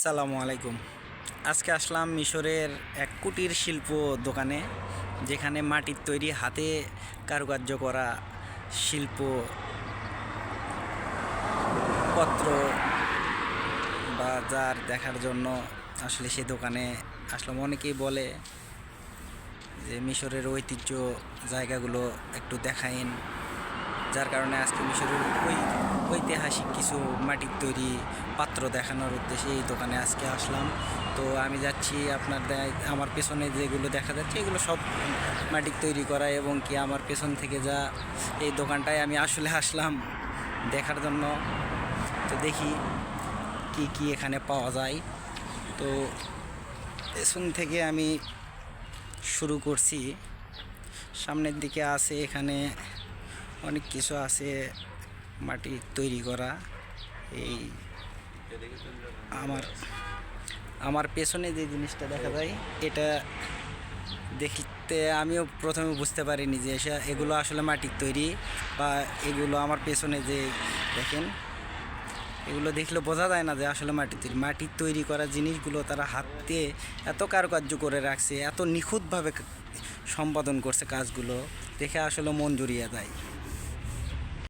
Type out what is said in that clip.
সালামু আলাইকুম। আজকে আসলাম মিশরের এক কুটির শিল্প দোকানে, যেখানে মাটির তৈরি হাতে কারুকার্য করা শিল্পপত্র বাজার দেখার জন্য আসলে সেই দোকানে আসলাম। অনেকেই বলে যে মিশরের ঐতিহ্য জায়গাগুলো একটু দেখাইন, যার কারণে আজকে মিশরের ঐতিহাসিক কিছু মাটির তৈরি পাত্র দেখানোর উদ্দেশ্যে এই দোকানে আজকে আসলাম। তো আমি যাচ্ছি, আমার পেছনে যেগুলো দেখা যাচ্ছে এগুলো সব মাটির তৈরি করা, এবং কি আমার পেছন থেকে যা এই দোকানটায় আমি আসলে আসলাম দেখার জন্য। তো দেখি কি কি এখানে পাওয়া যায়। তো পেছন থেকে আমি শুরু করছি। সামনের দিকে আছে, এখানে অনেক কিছু আছে মাটির তৈরি করা। এই আমার আমার পেছনে যে জিনিসটা দেখা যায়, এটা দেখতে আমিও প্রথমে বুঝতে পারিনি যে এগুলো আসলে মাটির তৈরি, বা এগুলো আমার পেছনে যে দেখেন, এগুলো দেখলে বোঝা যায় না যে আসলে মাটির তৈরি করা জিনিসগুলো তারা হাত দিয়ে এত কারুকার্য করে রাখছে, এত নিখুঁতভাবে সম্পাদন করছে কাজগুলো, দেখে আসলে মন জুড়িয়ে যায়।